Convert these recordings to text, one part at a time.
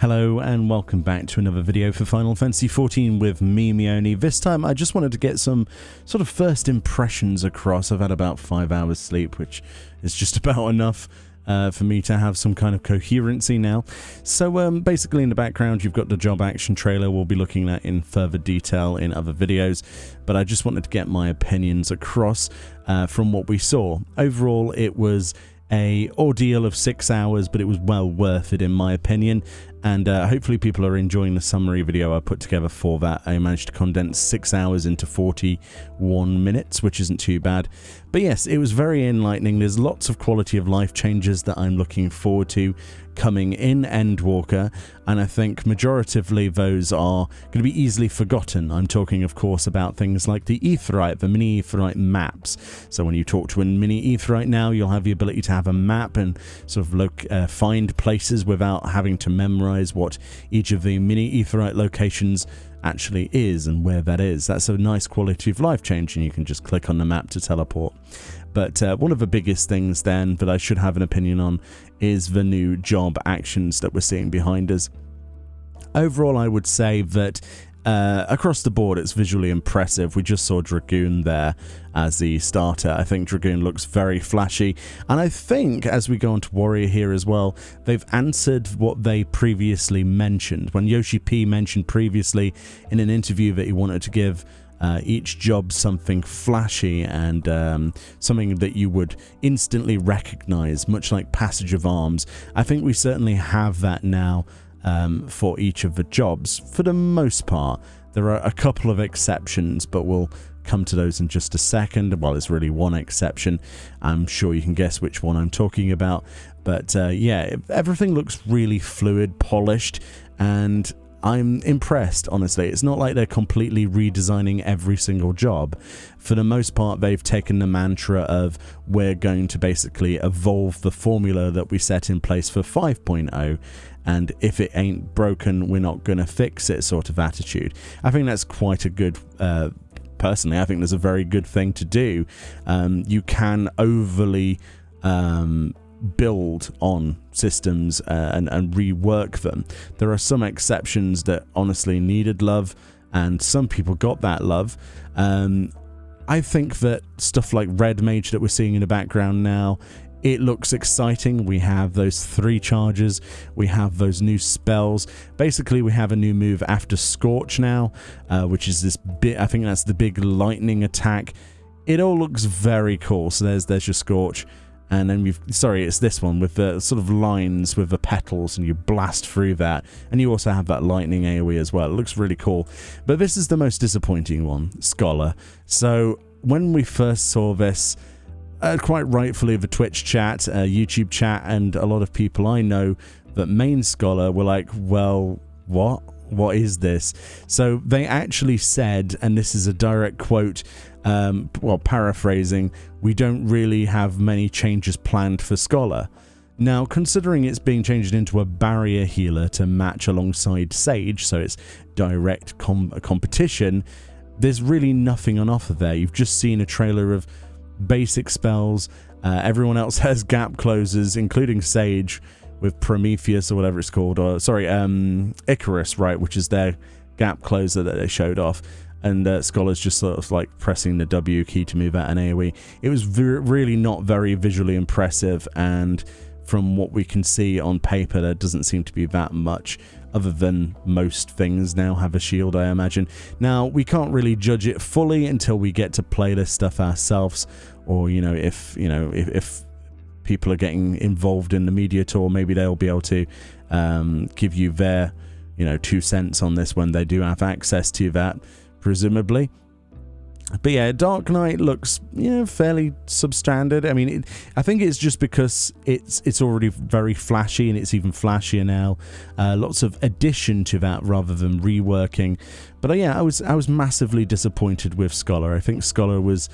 Hello and welcome back to another video for Final Fantasy XIV with me, Meoni. This time I just wanted to get some sort of first impressions across. I've had about 5 hours sleep, which is just about enough for me to have some kind of coherency now. So basically in the background you've got the job action trailer we'll be looking at in further detail in other videos, but I just wanted to get my opinions across from what we saw. Overall it was a ordeal of 6 hours, but it was well worth it in my opinion, and hopefully people are enjoying the summary video I put together for that. I managed to condense 6 hours into 41 minutes, which isn't too bad. But yes, it was very enlightening. There's lots of quality of life changes that I'm looking forward to coming in Endwalker, and I think majoritively those are going to be easily forgotten. I'm talking of course about things like the Aetheryte, the mini Aetheryte maps. So when you talk to a mini Aetheryte now, you'll have the ability to have a map and sort of find places without having to memorize what each of the mini Aetheryte locations actually is and where that is. That's a nice quality of life change, and you can just click on the map to teleport. But one of the biggest things then that I should have an opinion on is the new job actions that we're seeing behind us. Overall, I would say that across the board it's visually impressive. We just saw Dragoon there as the starter. I think Dragoon looks very flashy, and I think as we go on to Warrior here as well, they've answered what they previously mentioned. When Yoshi P mentioned previously in an interview that he wanted to give each job something flashy and something that you would instantly recognize, much like Passage of Arms. I think we certainly have that now for each of the jobs for the most part. There are a couple of exceptions, but we'll come to those in just a second. Well, there's really one exception. I'm sure you can guess which one I'm talking about. But yeah, everything looks really fluid, polished, and I'm impressed, honestly. It's not like they're completely redesigning every single job. For the most part, they've taken the mantra of we're going to basically evolve the formula that we set in place for 5.0, and if it ain't broken, we're not going to fix it sort of attitude. I think that's quite a good, personally, I think there's a very good thing to do. You can overly build on systems and rework them. There are some exceptions that honestly needed love, and some people got that love. I think that stuff like Red Mage that we're seeing in the background now, it looks exciting. We have those 3 charges, we have those new spells. Basically we have a new move after Scorch now, which is this bit, I think that's the big lightning attack. It all looks very cool. So there's your Scorch. And then it's this one with the sort of lines with the petals, and you blast through that, and you also have that lightning AoE as well. It looks really cool. But this is the most disappointing one, Scholar. So when we first saw this, quite rightfully the Twitch chat, YouTube chat, and a lot of people I know that main Scholar were like, well, what is this? So they actually said, and this is a direct quote, well, paraphrasing, we don't really have many changes planned for Scholar. Now, considering it's being changed into a barrier healer to match alongside Sage, so it's direct competition, there's really nothing on offer there. You've just seen a trailer of basic spells. Everyone else has gap closers, including Sage with Prometheus or whatever it's called, or sorry, Icarus, right, which is their gap closer that they showed off. And Scholar's just sort of like pressing the W key to move out an AoE. It was really not very visually impressive, and from what we can see on paper, there doesn't seem to be that much, other than most things now have a shield, I imagine. Now, we can't really judge it fully until we get to play this stuff ourselves, or if people are getting involved in the media tour, maybe they'll be able to give you their 2 cents on this when they do have access to that, presumably. But yeah, Dark Knight looks fairly substandard. I mean, I think it's just because it's already very flashy, and it's even flashier now. Lots of addition to that rather than reworking. But yeah, I was massively disappointed with Scholar. I think Scholar was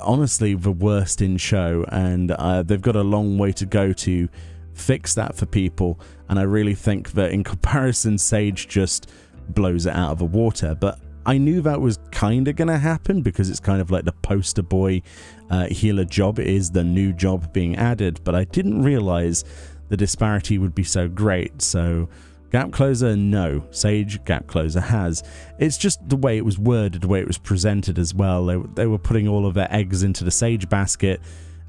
honestly the worst in show, and they've got a long way to go to fix that for people. And I really think that in comparison, Sage just blows it out of the water. But I knew that was kind of going to happen, because it's kind of like the poster boy healer job is the new job being added, but I didn't realize the disparity would be so great. So Gap Closer, no. Sage Gap Closer has. It's just the way it was worded, the way it was presented as well. They were putting all of their eggs into the Sage basket,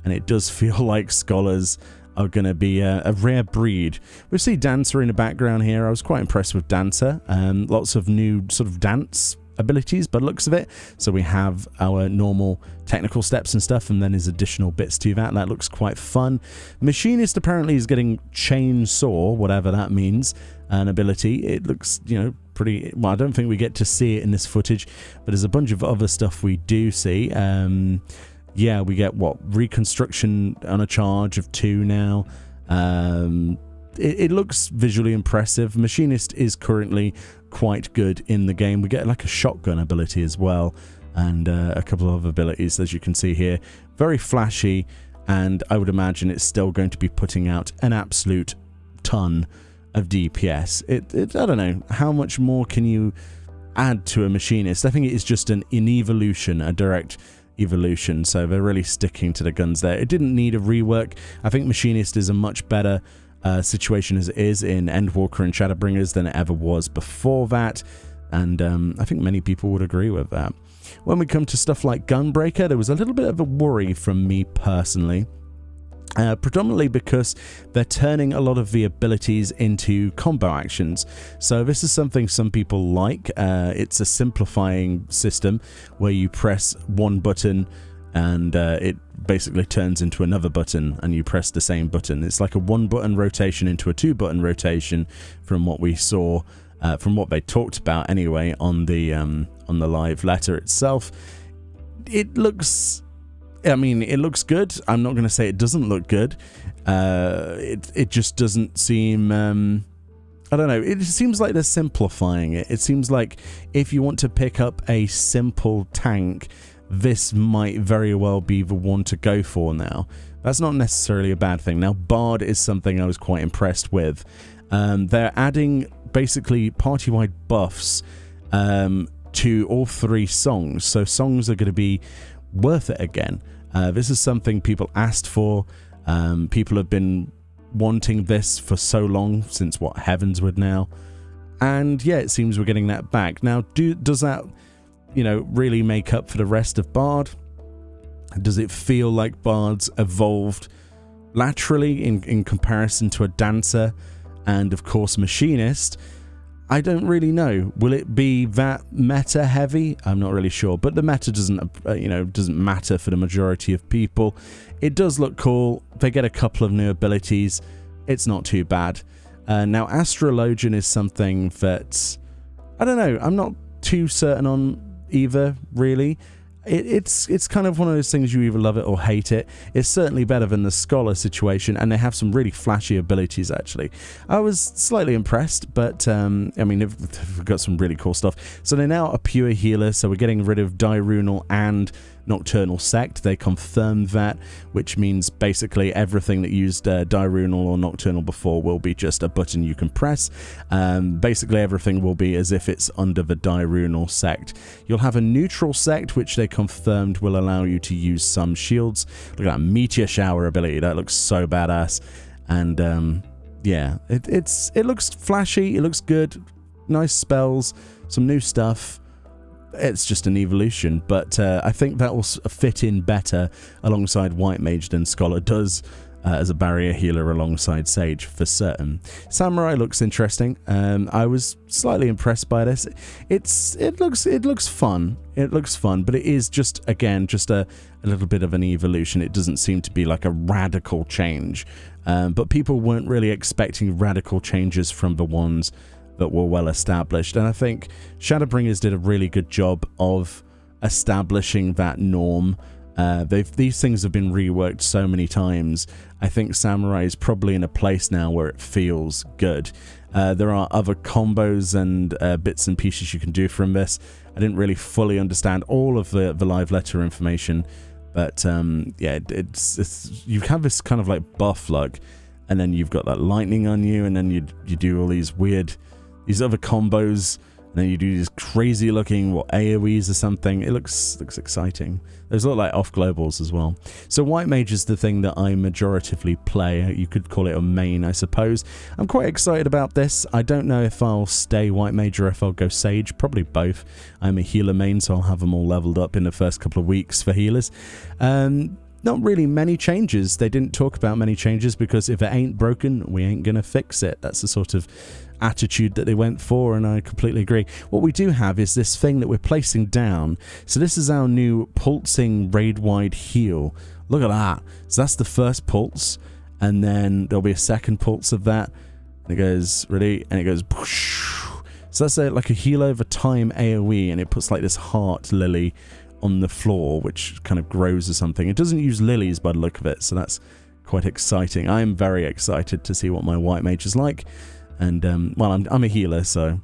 and it does feel like Scholars are going to be a rare breed. We see Dancer in the background here. I was quite impressed with Dancer. Lots of new sort of dance abilities by the looks of it. So we have our normal technical steps and stuff, and then there's additional bits to that. That looks quite fun. Machinist apparently is getting Chainsaw, whatever that means, an ability. It looks, pretty... Well, I don't think we get to see it in this footage, but there's a bunch of other stuff we do see. Yeah, we get, Reconstruction on a charge of 2 now. It looks visually impressive. Machinist is currently quite good in the game. We get like a shotgun ability as well, and a couple of other abilities, as you can see here. Very flashy, and I would imagine it's still going to be putting out an absolute ton of DPS. I don't know, how much more can you add to a Machinist? I think it is just an evolution, a direct evolution, so they're really sticking to the guns there. It didn't need a rework. I think Machinist is a much better situation as it is in Endwalker and Shadowbringers than it ever was before that, and I think many people would agree with that. When we come to stuff like Gunbreaker, there was a little bit of a worry from me personally, predominantly because they're turning a lot of the abilities into combo actions. So this is something some people like. It's a simplifying system where you press one button and it basically turns into another button, and you press the same button. It's like a 1-button rotation into a 2-button rotation, from what we saw, from what they talked about anyway on the live letter itself. It looks... I mean, it looks good. I'm not going to say it doesn't look good. It just doesn't seem... I don't know. It seems like they're simplifying it. It seems like if you want to pick up a simple tank, this might very well be the one to go for now. That's not necessarily a bad thing. Now, Bard is something I was quite impressed with. They're adding basically party-wide buffs to all 3 songs. So songs are going to be worth it again. This is something people asked for. People have been wanting this for so long, since Heavensward now, and yeah, it seems we're getting that back now. Does that really make up for the rest of Bard? Does it feel like Bard's evolved laterally in comparison to a Dancer and of course Machinist? I don't really know. Will it be that meta heavy? I'm not really sure, but the meta doesn't matter for the majority of people. It does look cool. They get a couple of new abilities. It's not too bad. Now, Astrologian is something that I don't know. I'm not too certain on either, really. It's kind of one of those things, you either love it or hate it. It's certainly better than the Scholar situation, and they have some really flashy abilities, actually. I was slightly impressed, but I mean, they've got some really cool stuff. So they're now a pure healer, so we're getting rid of Diurnal and Nocturnal Sect. They confirmed that, which means basically everything that used Diurnal or Nocturnal before will be just a button you can press. Basically everything will be as if it's under the Diurnal Sect. You'll have a Neutral Sect, which they confirmed will allow you to use some shields. Look at that Meteor Shower ability. That looks so badass. And yeah, it looks flashy. It looks good. Nice spells. Some new stuff. It's just an evolution, but I think that will fit in better alongside White Mage than Scholar does as a barrier healer alongside Sage for certain. Samurai looks interesting. I was slightly impressed by this. It looks fun. It looks fun, but it is just a little bit of an evolution. It doesn't seem to be like a radical change, but people weren't really expecting radical changes from the ones that were well established, and I think Shadowbringers did a really good job of establishing that norm. These things have been reworked so many times. I think Samurai is probably in a place now where it feels good. There are other combos and bits and pieces you can do from this. I didn't really fully understand all of the live letter information, but yeah, it's you have this kind of like buff luck, and then you've got that lightning on you, and then you do all these other combos And then you do these crazy looking AoEs or something. It looks exciting. Those look like off globals as well. So White Mage is the thing that I majoritively play. You could call it a main, I suppose. I'm quite excited about this. I don't know if I'll stay White Mage or if I'll go Sage. Probably both. I'm a healer main, so I'll have them all leveled up in the first couple of weeks for healers. Not really many changes. They didn't talk about many changes because if it ain't broken, we ain't gonna fix it. That's the sort of attitude that they went for, and I completely agree. What we do have is this thing that we're placing down. So this is our new pulsing raid-wide heal. Look at that. So that's the first pulse, and then there'll be a second pulse of that. And it goes, ready? And it goes, whoosh. So that's like a heal over time AoE, and it puts like this heart lily on the floor, which kind of grows or something. It doesn't use lilies by the look of it, so that's quite exciting. I am very excited to see what my White Mage is like. And well, I'm a healer, so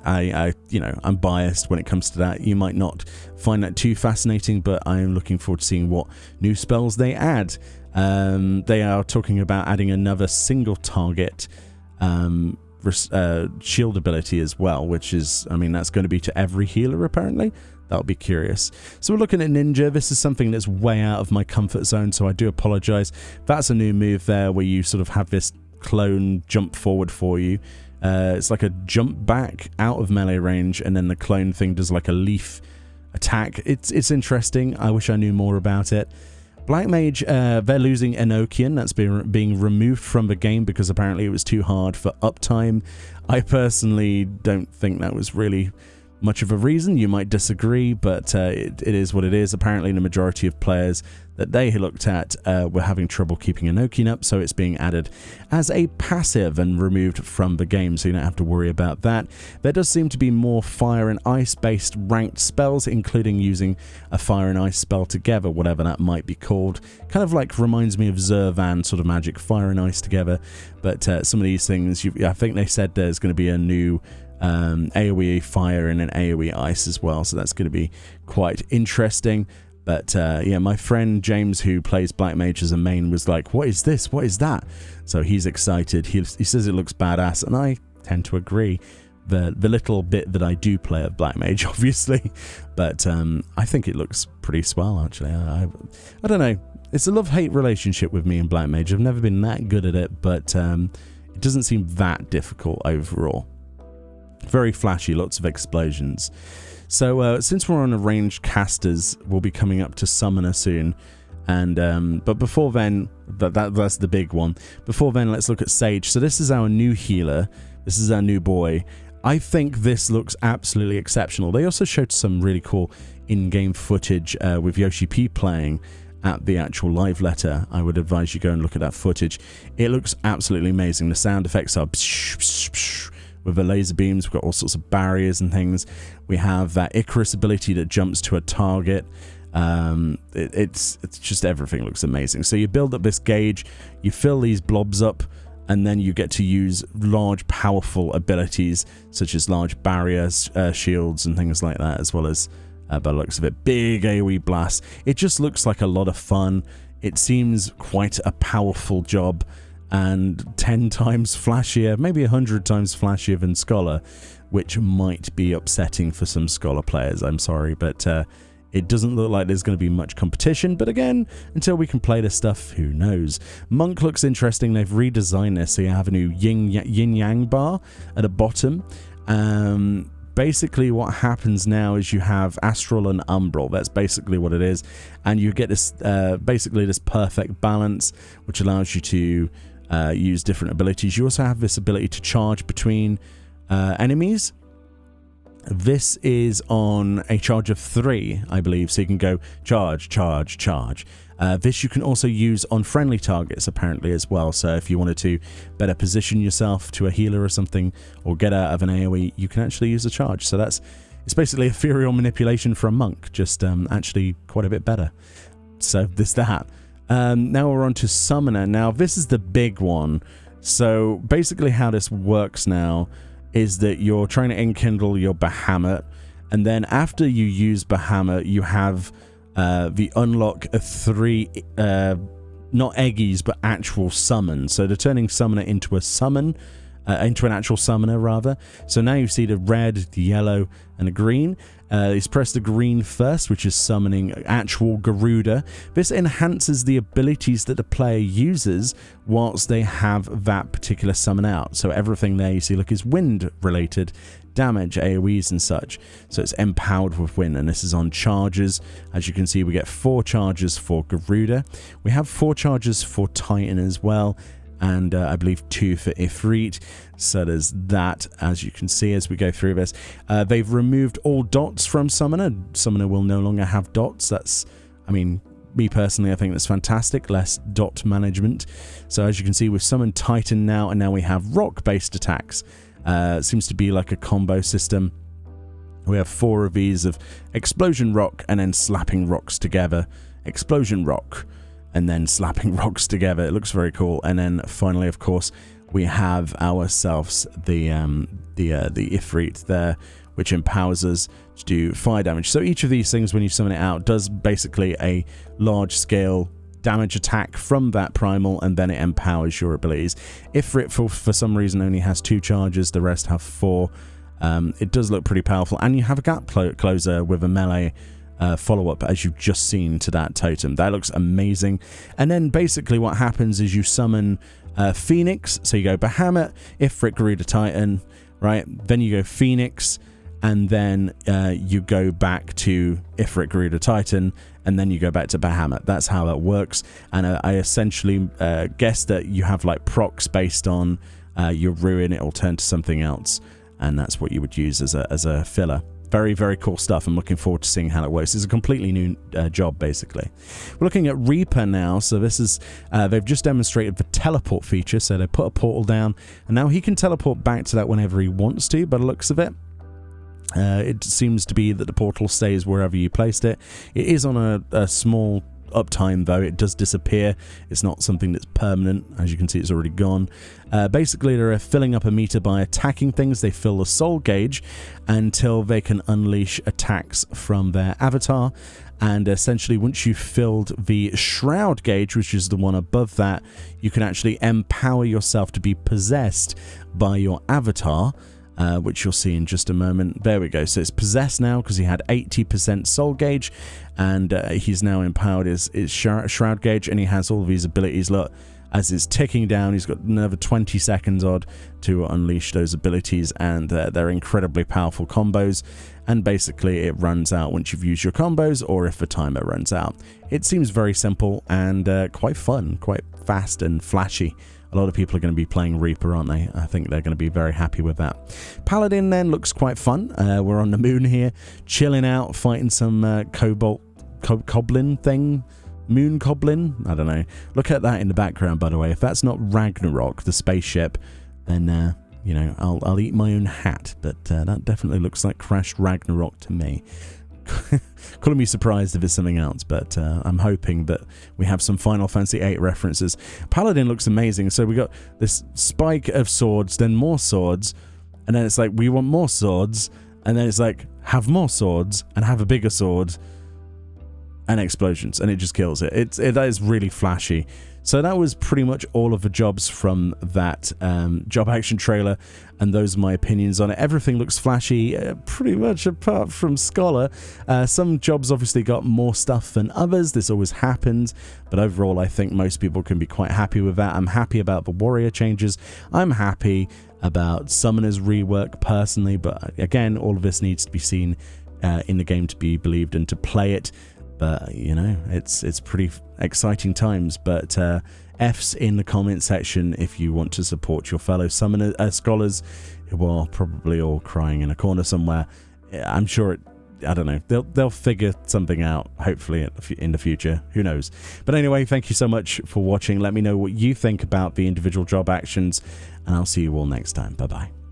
I'm biased when it comes to that. You might not find that too fascinating, but I am looking forward to seeing what new spells they add. They are talking about adding another single target shield ability as well, which is, I mean, that's going to be to every healer apparently. That'll be curious. So we're looking at Ninja. This is something that's way out of my comfort zone, so I do apologize. That's a new move there where you sort of have this clone jump forward for you. It's like a jump back out of melee range, and then the clone thing does like a leaf attack. It's interesting. I wish I knew more about it. Black Mage, they're losing Enochian. That's being removed from the game because apparently it was too hard for uptime. I personally don't think that was really much of a reason. You might disagree, but it is what it is. Apparently the majority of players that they looked at were having trouble keeping Enochian up, so it's being added as a passive and removed from the game, so you don't have to worry about that. There does seem to be more fire and ice based ranked spells, including using a fire and ice spell together, whatever that might be called. Kind of like reminds me of Zervan sort of magic, fire and ice together. But some of these things, I think they said there's going to be a new AoE fire and an AoE ice as well, so that's going to be quite interesting. But yeah, my friend James, who plays Black Mage as a main, was like, what is this, what is that? So he's excited. He says it looks badass, and I tend to agree. The little bit that I do play of Black Mage, obviously, but I think it looks pretty swell actually. I don't know, it's a love-hate relationship with me and Black Mage. I've never been that good at it, but it doesn't seem that difficult overall. Very flashy, lots of explosions. So since we're on a ranged casters, we'll be coming up to summoner soon, and but before then, that's the big one. Before then, let's look at Sage. So this is our new healer. This is our new boy. I think this looks absolutely exceptional. They also showed some really cool in-game footage with Yoshi P playing at the actual live letter. I would advise you go and look at that footage. It looks absolutely amazing. The sound effects are psh, psh, psh. With the laser beams, we've got all sorts of barriers and things. We have that Icarus ability that jumps to a target. It's just, everything looks amazing. So you build up this gauge, you fill these blobs up, and then you get to use large, powerful abilities such as large barriers, shields, and things like that, as well as, by the looks of it, big AoE blasts. It just looks like a lot of fun. It seems quite a powerful job, and 10 times flashier, maybe 100 times flashier than Scholar, which might be upsetting for some Scholar players. I'm sorry, but it doesn't look like there's going to be much competition. But again, until we can play this stuff, who knows? Monk looks interesting. They've redesigned this, so you have a new yin-yang bar at the bottom. Basically what happens now is you have Astral and Umbral. That's basically what it is, and you get this basically this perfect balance, which allows you to use different abilities. You also have this ability to charge between enemies. This is on a charge of 3, I believe, so you can go charge, charge, charge. This you can also use on friendly targets apparently as well, so if you wanted to better position yourself to a healer or something, or get out of an AoE, you can actually use a charge. So it's basically ethereal manipulation for a monk, just actually quite a bit better. So there's that. Now we're on to Summoner. Now this is the big one. So basically how this works now is that you're trying to enkindle your Bahamut, and then after you use Bahamut, you have the unlock of 3 not eggies but actual summons. So they're turning Summoner into a summon, into an actual summoner rather. So now you see the red, the yellow, and the green. Let's press the green first, which is summoning actual Garuda. This enhances the abilities that the player uses whilst they have that particular summon out. So everything there you see, look, is wind related damage, AoEs and such. So it's empowered with wind, and this is on charges. As you can see, we get 4 charges for Garuda. We have 4 charges for Titan as well, and I believe 2 for Ifrit. So there's that, as you can see as we go through this. They've removed all dots from Summoner. Summoner will no longer have dots. That's, I mean, me personally, I think that's fantastic. Less dot management. So as you can see, we've summoned Titan now, and now we have rock-based attacks. It seems to be like a combo system. We have 4 of these of Explosion Rock and then slapping rocks together. Explosion Rock and then slapping rocks together. It looks very cool. And then finally, of course, we have ourselves the Ifrit there, which empowers us to do fire damage. So each of these things, when you summon it out, does basically a large scale damage attack from that primal, and then it empowers your abilities. Ifrit for some reason only has 2 charges, the rest have 4. It does look pretty powerful, and you have a gap closer with a melee follow-up, as you've just seen to that totem. That looks amazing. And then basically what happens is you summon Phoenix. So you go Bahamut, Ifrit, Garuda, Titan, right? Then you go Phoenix, and then you go back to Ifrit, Garuda, Titan, and then you go back to Bahamut. That's how that works. And I essentially guess that you have like procs based on your ruin. It will turn to something else, and that's what you would use as a filler. Very, very cool stuff. I'm looking forward to seeing how it works. It's a completely new job, basically. We're looking at Reaper now. So this is, they've just demonstrated the teleport feature. So they put a portal down, and now he can teleport back to that whenever he wants to, by the looks of it. It seems to be that the portal stays wherever you placed it. It is on a small uptime, though. It does disappear. It's not something that's permanent. As you can see, it's already gone. Basically, they're filling up a meter by attacking things. They fill the soul gauge until they can unleash attacks from their avatar. And essentially, once you've filled the shroud gauge, which is the one above that, you can actually empower yourself to be possessed by your avatar, which you'll see in just a moment. There we go. So it's possessed now because he had 80% soul gauge, and he's now empowered his shroud gauge, and he has all of these abilities. Look, as it's ticking down, he's got another 20 seconds odd to unleash those abilities, and they're incredibly powerful combos. And basically it runs out once you've used your combos, or if the timer runs out. It seems very simple and quite fun, quite fast and flashy. A lot of people are going to be playing Reaper, aren't they? I think they're going to be very happy with that. Paladin then looks quite fun. We're on the moon here, chilling out, fighting some Coblin thing. Moon Coblin? I don't know. Look at that in the background, by the way. If that's not Ragnarok, the spaceship, then, you know, I'll eat my own hat. But that definitely looks like crashed Ragnarok to me. Couldn't be surprised if it's something else, but I'm hoping that we have some Final Fantasy VIII references. Paladin looks amazing. So we got this spike of swords, then more swords, and then it's like, we want more swords, and then it's like, have more swords and have a bigger sword and explosions, and it just kills it. That is really flashy. So that was pretty much all of the jobs from that job action trailer, and those are my opinions on it. Everything looks flashy, pretty much apart from Scholar. Some jobs obviously got more stuff than others. This always happens, but overall I think most people can be quite happy with that. I'm happy about the warrior changes. I'm happy about Summoner's rework personally, but again, all of this needs to be seen in the game to be believed and to play it. But, you know, it's pretty exciting times. But F's in the comment section if you want to support your fellow summoner scholars who are probably all crying in a corner somewhere. I'm sure I don't know. They'll figure something out, hopefully, in the future. Who knows? But anyway, thank you so much for watching. Let me know what you think about the individual job actions, and I'll see you all next time. Bye-bye.